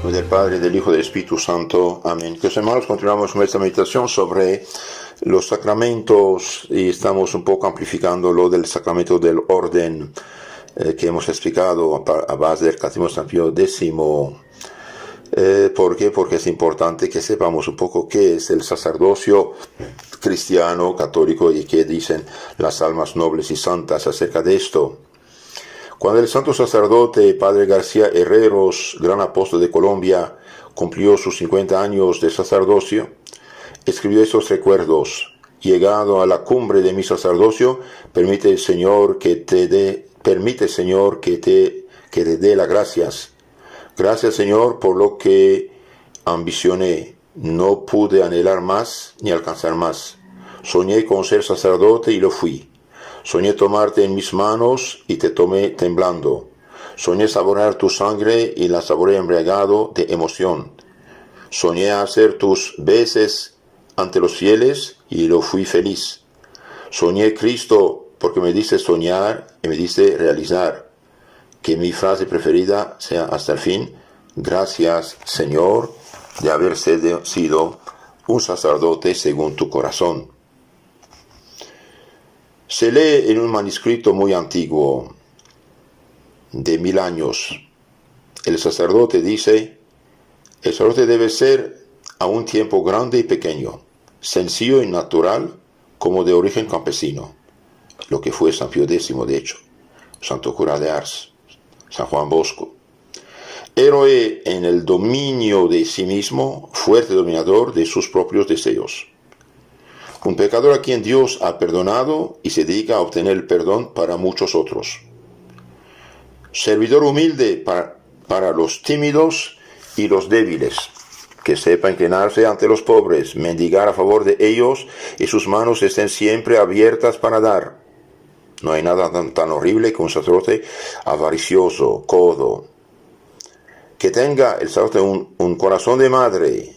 Del Padre, del Hijo y del Espíritu Santo. Amén. Queridos hermanos, continuamos con esta meditación sobre los sacramentos y estamos un poco amplificando lo del sacramento del orden que hemos explicado a base del Catecismo de San Pío X. ¿Por qué? Porque es importante que sepamos un poco qué es el sacerdocio cristiano, católico y qué dicen las almas nobles y santas acerca de esto. Cuando el santo sacerdote Padre García Herreros, gran apóstol de Colombia, cumplió sus 50 años de sacerdocio, escribió estos recuerdos: llegado a la cumbre de mi sacerdocio, permite Señor que te dé las gracias. Gracias Señor por lo que ambicioné, no pude anhelar más ni alcanzar más. Soñé con ser sacerdote y lo fui. Soñé tomarte en mis manos y te tomé temblando. Soñé saborear tu sangre y la saboreé embriagado de emoción. Soñé hacer tus veces ante los fieles y lo fui feliz. Soñé Cristo porque me diste soñar y me diste realizar. Que mi frase preferida sea hasta el fin: gracias Señor de haber sido un sacerdote según tu corazón. Se lee en un manuscrito muy antiguo, de 1000 años. El sacerdote dice: el sacerdote debe ser a un tiempo grande y pequeño, sencillo y natural, como de origen campesino, lo que fue San Pío X, de hecho, Santo Cura de Ars, San Juan Bosco. Héroe en el dominio de sí mismo, fuerte dominador de sus propios deseos. Un pecador a quien Dios ha perdonado y se dedica a obtener el perdón para muchos otros. Servidor humilde para los tímidos y los débiles, que sepa inclinarse ante los pobres, mendigar a favor de ellos y sus manos estén siempre abiertas para dar. No hay nada tan horrible que un sacerdote avaricioso, codo. Que tenga el sacerdote un corazón de madre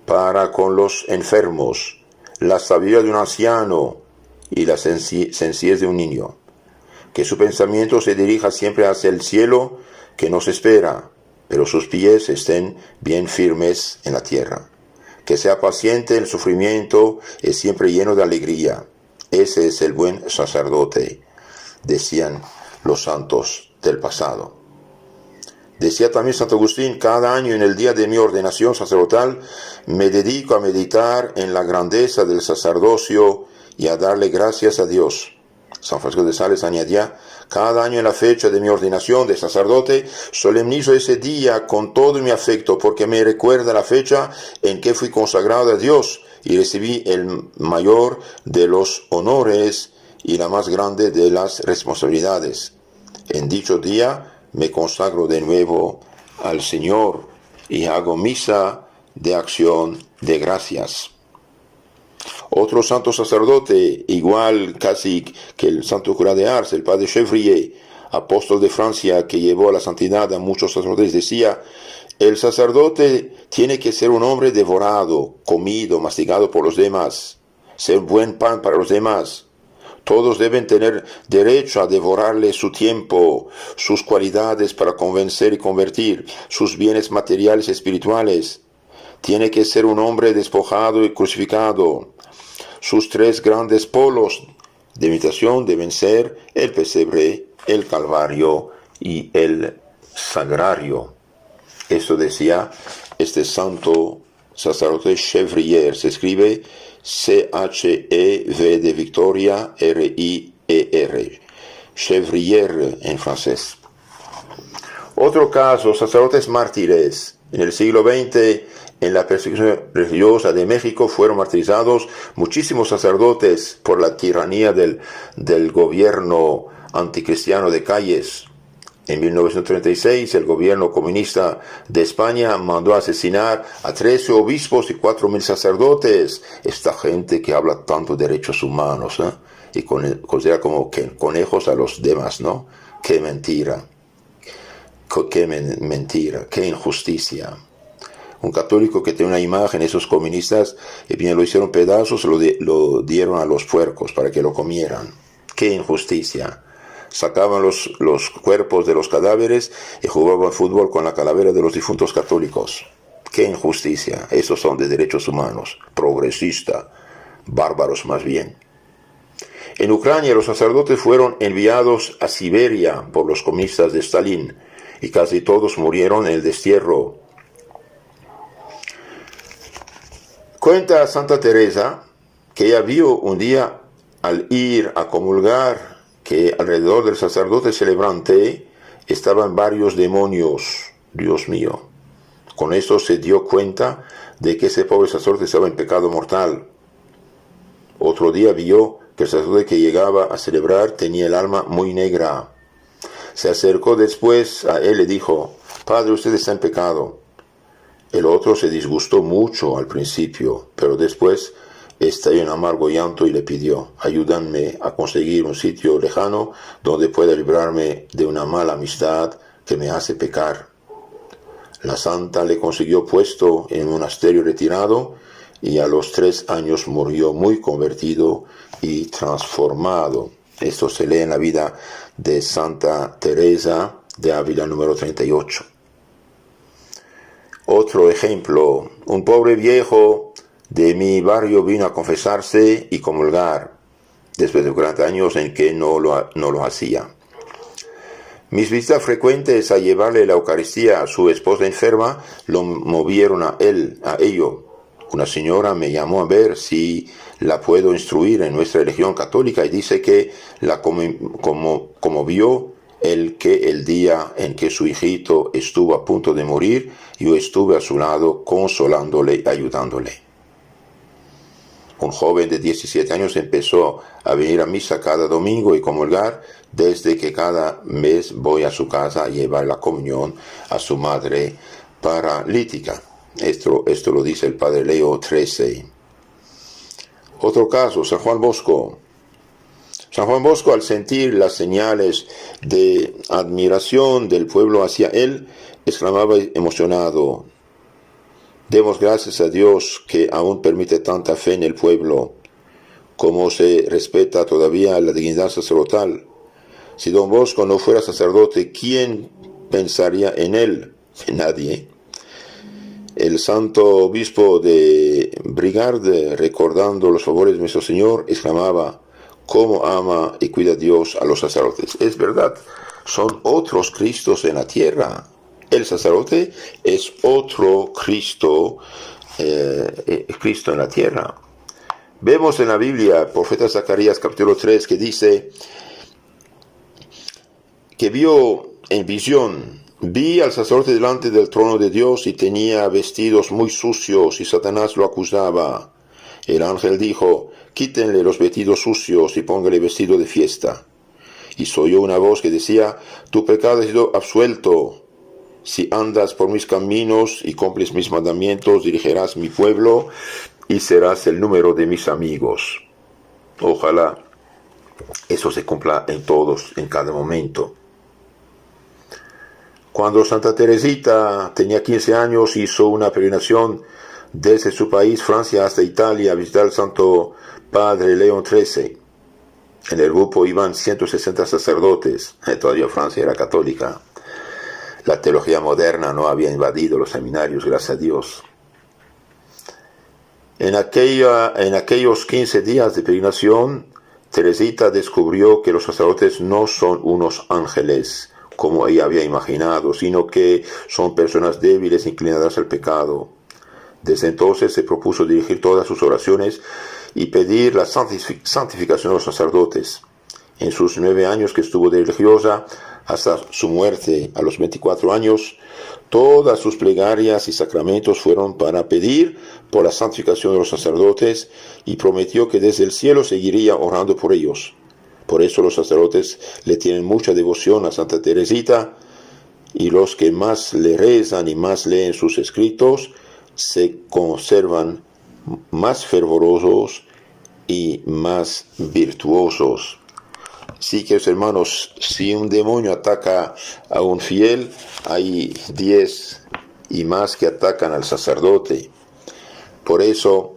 para con los enfermos, la sabiduría de un anciano y la sencillez de un niño. Que su pensamiento se dirija siempre hacia el cielo que nos espera, pero sus pies estén bien firmes en la tierra. Que sea paciente en el sufrimiento y siempre lleno de alegría. Ese es el buen sacerdote, decían los santos del pasado. Decía también Santo Agustín: cada año en el día de mi ordenación sacerdotal me dedico a meditar en la grandeza del sacerdocio y a darle gracias a Dios. San Francisco de Sales añadía: cada año en la fecha de mi ordenación de sacerdote solemnizo ese día con todo mi afecto, porque me recuerda la fecha en que fui consagrado a Dios y recibí el mayor de los honores y la más grande de las responsabilidades. En dicho día me consagro de nuevo al Señor y hago misa de acción de gracias. Otro santo sacerdote, igual casi que el santo cura de Ars, el padre Chevrier, apóstol de Francia, que llevó a la santidad a muchos sacerdotes, decía: el sacerdote tiene que ser un hombre devorado, comido, masticado por los demás, ser buen pan para los demás. Todos deben tener derecho a devorarle su tiempo, sus cualidades para convencer y convertir, sus bienes materiales y espirituales. Tiene que ser un hombre despojado y crucificado. Sus 3 grandes polos de imitación deben ser el pesebre, el calvario y el sagrario. Eso decía este santo sacerdote Chevrier. Se escribe C-H-E-V de Victoria, R-I-E-R. Chevrier en francés. Otro caso: sacerdotes mártires. En el siglo XX, en la persecución religiosa de México, fueron martirizados muchísimos sacerdotes por la tiranía del gobierno anticristiano de Calles. En 1936, el gobierno comunista de España mandó asesinar a 13 obispos y 4.000 sacerdotes. Esta gente que habla tanto de derechos humanos, y considera como que conejos a los demás, ¿no? ¡Qué mentira! ¡Qué mentira! ¡Qué injusticia! Un católico que tiene una imagen, esos comunistas, y bien lo hicieron pedazos, lo dieron a los puercos para que lo comieran. ¡Qué injusticia! sacaban los cuerpos de los cadáveres y jugaban fútbol con la calavera de los difuntos católicos. ¡Qué injusticia! Esos son de derechos humanos, progresista, bárbaros más bien. En Ucrania los sacerdotes fueron enviados a Siberia por los comunistas de Stalin y casi todos murieron en el destierro. Cuenta Santa Teresa que ella vio un día al ir a comulgar que alrededor del sacerdote celebrante estaban varios demonios. Dios mío. Con esto se dio cuenta de que ese pobre sacerdote estaba en pecado mortal. Otro día vio que el sacerdote que llegaba a celebrar tenía el alma muy negra. Se acercó después a él y le dijo: Padre, usted está en pecado. El otro se disgustó mucho al principio, pero después estalló en amargo llanto y le pidió: ayúdame a conseguir un sitio lejano donde pueda librarme de una mala amistad que me hace pecar. La santa le consiguió puesto en un monasterio retirado y a los 3 años murió muy convertido y transformado. Esto se lee en la vida de Santa Teresa de Ávila número 38. Otro ejemplo: un pobre viejo de mi barrio vino a confesarse y comulgar después de 40 años en que no lo hacía. Mis visitas frecuentes a llevarle la Eucaristía a su esposa enferma lo movieron a ello. Una señora me llamó a ver si la puedo instruir en nuestra religión católica y dice que la conmovió el día en que su hijito estuvo a punto de morir, yo estuve a su lado consolándole y ayudándole. Un joven de 17 años empezó a venir a misa cada domingo y comulgar desde que cada mes voy a su casa a llevar la comunión a su madre paralítica. Esto lo dice el padre Leo XIII. Otro caso, San Juan Bosco. San Juan Bosco, al sentir las señales de admiración del pueblo hacia él, exclamaba emocionado: demos gracias a Dios que aún permite tanta fe en el pueblo, como se respeta todavía la dignidad sacerdotal. Si don Bosco no fuera sacerdote, ¿quién pensaría en él? Nadie. El santo obispo de Brigard, recordando los favores de nuestro Señor, exclamaba: cómo ama y cuida Dios a los sacerdotes. Es verdad, son otros Cristos en la tierra. El sacerdote es otro Cristo, Cristo en la tierra. Vemos en la Biblia, profeta Zacarías capítulo 3, que dice que vio en visión: vi al sacerdote delante del trono de Dios y tenía vestidos muy sucios y Satanás lo acusaba. El ángel dijo: quítenle los vestidos sucios y póngale vestido de fiesta. Y se oyó una voz que decía: tu pecado ha sido absuelto. Si andas por mis caminos y cumples mis mandamientos, dirigirás mi pueblo y serás el número de mis amigos. Ojalá eso se cumpla en todos, en cada momento. Cuando Santa Teresita tenía 15 años, hizo una peregrinación desde su país, Francia, hasta Italia, a visitar al Santo Padre León XIII. En el grupo iban 160 sacerdotes. Todavía Francia era católica. La teología moderna no había invadido los seminarios, gracias a Dios. En aquellos 15 días de peregrinación, Teresita descubrió que los sacerdotes no son unos ángeles, como ella había imaginado, sino que son personas débiles inclinadas al pecado. Desde entonces se propuso dirigir todas sus oraciones y pedir la santificación de los sacerdotes. En sus 9 años que estuvo de religiosa, hasta su muerte a los 24 años, todas sus plegarias y sacramentos fueron para pedir por la santificación de los sacerdotes y prometió que desde el cielo seguiría orando por ellos. Por eso los sacerdotes le tienen mucha devoción a Santa Teresita, y los que más le rezan y más leen sus escritos se conservan más fervorosos y más virtuosos. Sí, queridos hermanos, si un demonio ataca a un fiel, hay 10 y más que atacan al sacerdote. Por eso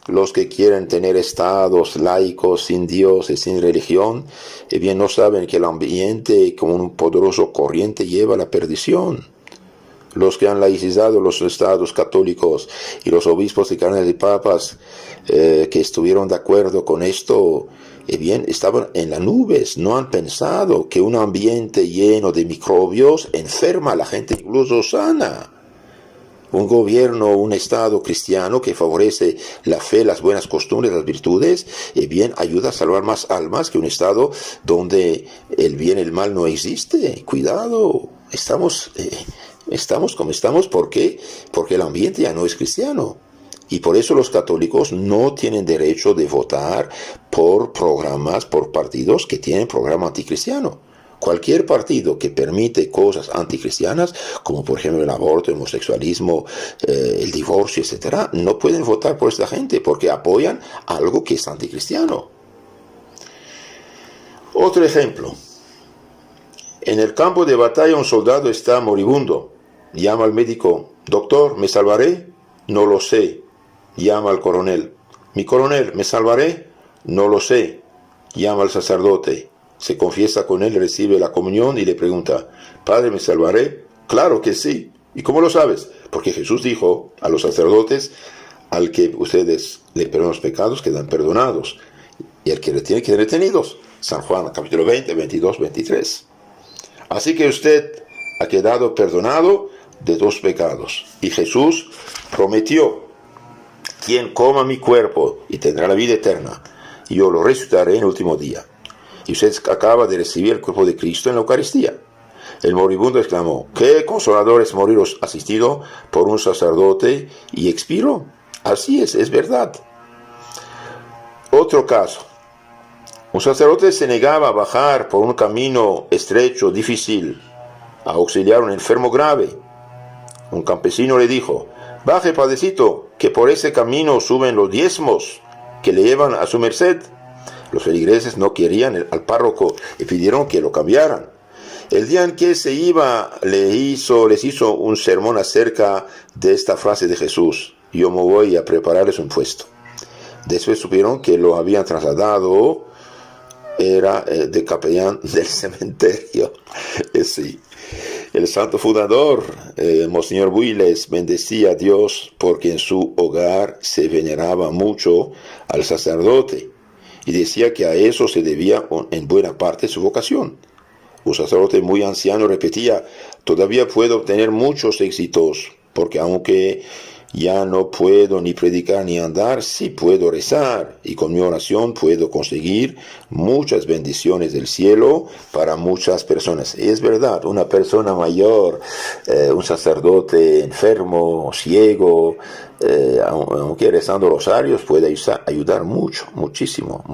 Los que quieren tener estados laicos, sin Dios y sin religión, bien no saben que el ambiente como un poderoso corriente lleva a la perdición. Los que han laicizado los estados católicos y los obispos y cardenales y papas que estuvieron de acuerdo con esto, bien, estaban en las nubes. No han pensado que un ambiente lleno de microbios enferma a la gente incluso sana. Un gobierno, un estado cristiano que favorece la fe, las buenas costumbres, las virtudes, bien, ayuda a salvar más almas que un estado donde el bien y el mal no existe. Cuidado, estamos como estamos. ¿Por qué? Porque el ambiente ya no es cristiano. Y por eso los católicos no tienen derecho de votar por programas, por partidos que tienen programa anticristiano. Cualquier partido que permite cosas anticristianas, como por ejemplo el aborto, el homosexualismo, el divorcio, etc., no pueden votar por esta gente porque apoyan algo que es anticristiano. Otro ejemplo. En el campo de batalla un soldado está moribundo. Llama al médico: doctor, ¿me salvaré? No lo sé. Llama al coronel: mi coronel, ¿me salvaré? No lo sé. Llama al sacerdote. Se confiesa con él, recibe la comunión y le pregunta: Padre, ¿me salvaré? Claro que sí. ¿Y cómo lo sabes? Porque Jesús dijo a los sacerdotes: al que ustedes le perdonan los pecados, quedan perdonados, y al que retiene, quedan retenidos. San Juan, capítulo 20, 22, 23. Así que usted ha quedado perdonado de 2 pecados. Y Jesús prometió: quien coma mi cuerpo y tendrá la vida eterna, y yo lo resucitaré en el último día. Y usted acaba de recibir el cuerpo de Cristo en la Eucaristía. El moribundo exclamó: qué consolador es morir asistido por un sacerdote, y expiró. Así es verdad. Otro caso. Un sacerdote se negaba a bajar por un camino estrecho, difícil, a auxiliar a un enfermo grave. Un campesino le dijo: baje, padrecito, que por ese camino suben los diezmos que le llevan a su merced. Los feligreses no querían al párroco y pidieron que lo cambiaran. El día en que se iba, les hizo un sermón acerca de esta frase de Jesús: yo me voy a prepararles un puesto. Después supieron que lo habían trasladado, era de capellán del cementerio. Sí. El santo fundador, Monseñor Builes, bendecía a Dios porque en su hogar se veneraba mucho al sacerdote, y decía que a eso se debía en buena parte su vocación. Un sacerdote muy anciano repetía: todavía puedo obtener muchos éxitos, porque aunque ya no puedo ni predicar ni andar, sí puedo rezar, y con mi oración puedo conseguir muchas bendiciones del cielo para muchas personas. Y es verdad, una persona mayor, un sacerdote enfermo, ciego, aunque rezando rosarios, puede ayudar mucho, muchísimo.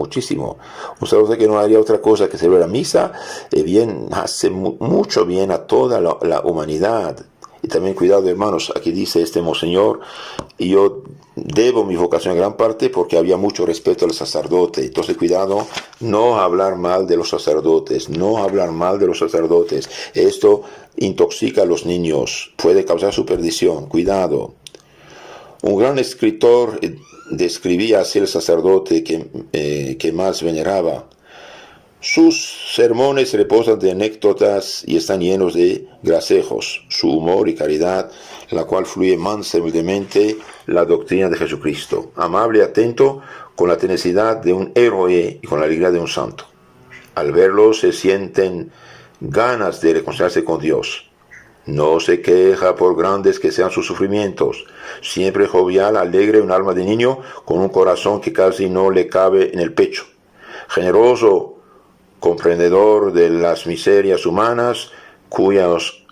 Un sacerdote que no haría otra cosa que celebrar la misa, bien, hace mucho bien a toda la humanidad. Y también cuidado, hermanos, aquí dice este monseñor: y yo debo mi vocación en gran parte porque había mucho respeto al sacerdote. Entonces cuidado, no hablar mal de los sacerdotes, Esto intoxica a los niños, puede causar su perdición. Cuidado. Un gran escritor describía así el sacerdote que más veneraba. Sus sermones reposan de anécdotas y están llenos de gracejos, su humor y caridad, la cual fluye mansa y humildemente la doctrina de Jesucristo, amable y atento, con la tenacidad de un héroe y con la alegría de un santo. Al verlo se sienten ganas de reconciliarse con Dios. No se queja por grandes que sean sus sufrimientos, siempre jovial, alegre, un alma de niño, con un corazón que casi no le cabe en el pecho. Generoso, comprendedor de las miserias humanas, cuyos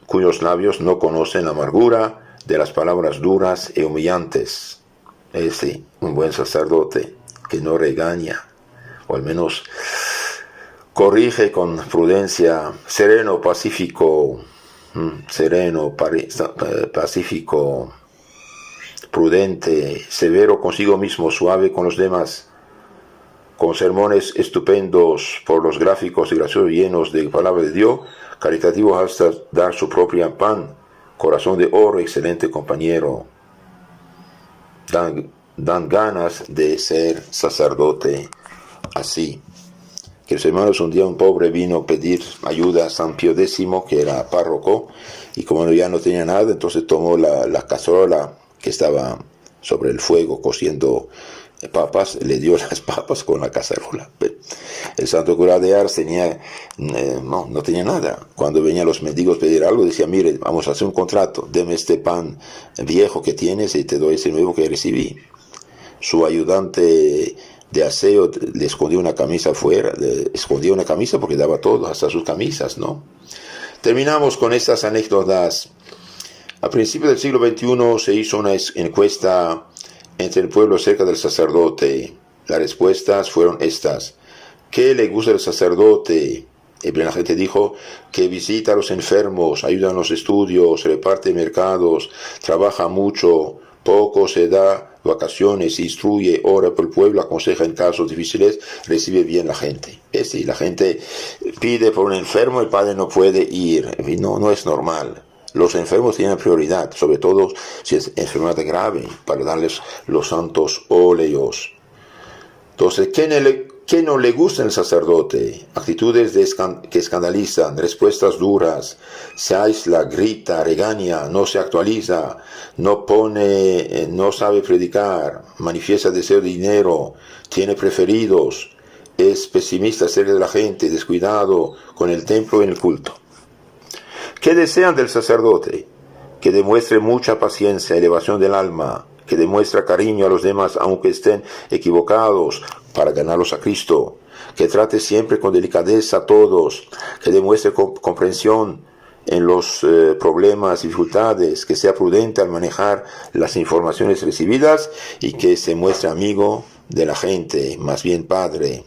labios no conocen la amargura de las palabras duras y humillantes. Sí, un buen sacerdote que no regaña, o al menos corrige con prudencia, sereno, pacífico, prudente, severo consigo mismo, suave con los demás, con sermones estupendos por los gráficos y graciosos, llenos de palabra de Dios, caritativo hasta dar su propia pan, corazón de oro, excelente compañero, dan ganas de ser sacerdote así. Queridos hermanos, un día un pobre vino a pedir ayuda a San Pío X, que era párroco, y como ya no tenía nada, entonces tomó la cacerola que estaba sobre el fuego cociendo papas, le dio las papas con la cacerola. El santo cura de Ars no tenía nada. Cuando venían los mendigos a pedir algo, decía: mire, vamos a hacer un contrato, deme este pan viejo que tienes y te doy ese nuevo que recibí. Su ayudante de aseo le escondía una camisa afuera, le escondía una camisa porque daba todo, hasta sus camisas, ¿no? Terminamos con estas anécdotas. A principios del siglo XXI se hizo una encuesta entre el pueblo acerca del sacerdote. Las respuestas fueron estas: ¿qué le gusta al sacerdote? La gente dijo que visita a los enfermos, ayuda en los estudios, reparte mercados, trabaja mucho, poco se da vacaciones, instruye, ora por el pueblo, aconseja en casos difíciles, recibe bien la gente. Y la gente pide por un enfermo, el padre no puede ir. No es normal. Los enfermos tienen prioridad, sobre todo si es enfermedad grave, para darles los santos óleos. Entonces, ¿qué no le gusta al sacerdote? Actitudes que escandalizan, respuestas duras, se aísla, grita, regaña, no se actualiza, no sabe predicar, manifiesta deseo de dinero, tiene preferidos, es pesimista acerca de la gente, descuidado con el templo y el culto. ¿Qué desean del sacerdote? Que demuestre mucha paciencia, elevación del alma, que demuestre cariño a los demás aunque estén equivocados para ganarlos a Cristo, que trate siempre con delicadeza a todos, que demuestre comprensión en los problemas y dificultades, que sea prudente al manejar las informaciones recibidas y que se muestre amigo de la gente, más bien padre,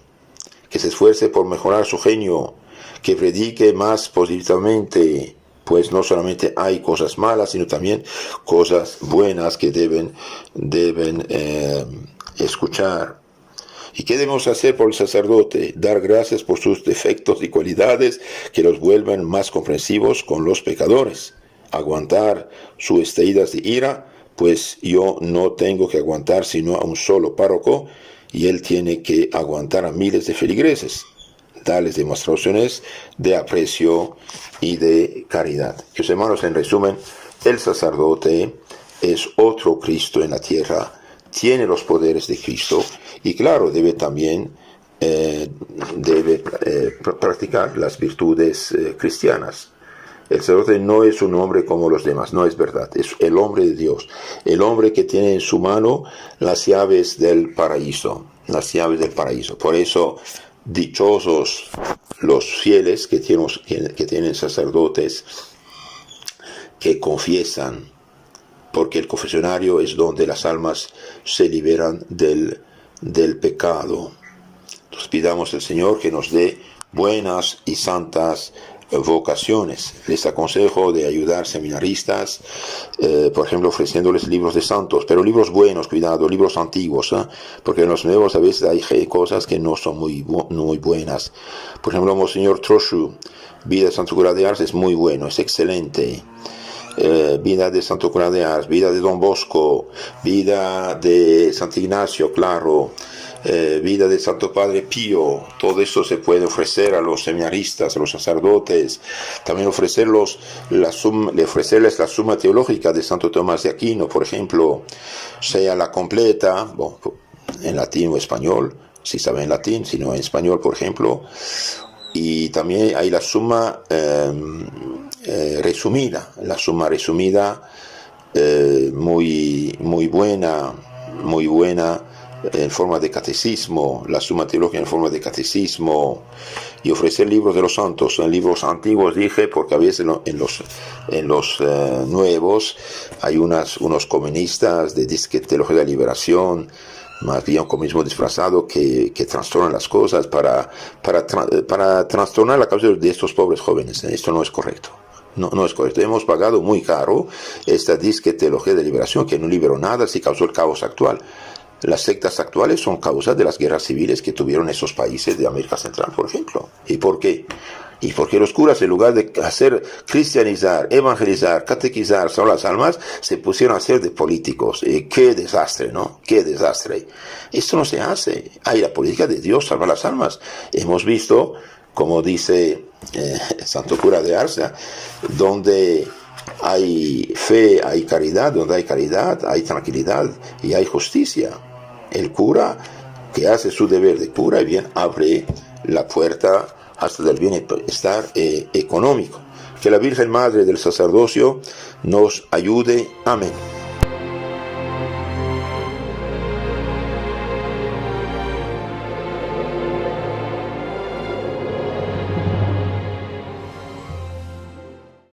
que se esfuerce por mejorar su genio, que predique más positivamente, pues no solamente hay cosas malas, sino también cosas buenas que deben escuchar. ¿Y qué debemos hacer por el sacerdote? Dar gracias por sus defectos y cualidades que los vuelvan más comprensivos con los pecadores. Aguantar sus estallidas de ira, pues yo no tengo que aguantar sino a un solo párroco, y él tiene que aguantar a miles de feligreses. Darles demostraciones de aprecio y de caridad. Queridos hermanos, en resumen, el sacerdote es otro Cristo en la tierra, tiene los poderes de Cristo y claro, debe también practicar las virtudes cristianas. El sacerdote no es un hombre como los demás, no es verdad, es el hombre de Dios, el hombre que tiene en su mano las llaves del paraíso, Por eso, dichosos los fieles que tienen sacerdotes que confiesan, porque el confesionario es donde las almas se liberan del pecado. Entonces pidamos al Señor que nos dé buenas y santas vocaciones. Les aconsejo de ayudar seminaristas, por ejemplo, ofreciéndoles libros de santos, pero libros buenos, cuidado, libros antiguos, porque en los nuevos a veces hay cosas que no son muy buenas. Por ejemplo, Monseñor Trochu, Vida de Santo Cura de Ars, es muy bueno, es excelente. Vida de Santo Cura de Ars, Vida de Don Bosco, Vida de Santo Ignacio, claro, Vida de Santo Padre Pío. Todo eso se puede ofrecer a los seminaristas, a los sacerdotes. También ofrecerles la suma teológica de Santo Tomás de Aquino, por ejemplo, sea la completa, en latín o español, si saben en latín, si no en español, por ejemplo. Y también hay la suma resumida, muy buena, en forma de catecismo, la suma teológica en forma de catecismo, y ofrecer libros de los santos, en libros antiguos dije, porque a veces en los nuevos hay unos comunistas de disque teología de la liberación, más bien un comunismo disfrazado que trastornan las cosas para trastornar la cabeza de estos pobres jóvenes. Esto no es correcto. No es correcto. Hemos pagado muy caro esta disque teología de liberación que no liberó nada, sí causó el caos actual. las sectas actuales son causa de las guerras civiles que tuvieron esos países de América Central, por ejemplo. ¿Y por qué? Y porque los curas, en lugar de hacer cristianizar, evangelizar, catequizar sobre las almas, se pusieron a hacer de políticos. ¡Qué desastre!, ¿no? ¡Qué desastre! Esto no se hace. Hay la política de Dios, salva las almas. Hemos visto, como dice Santo Cura de Ars, donde hay fe, hay caridad, donde hay caridad, hay tranquilidad y hay justicia. El cura que hace su deber de cura y bien abre la puerta hasta del bienestar económico. Que la Virgen Madre del Sacerdocio nos ayude. Amén.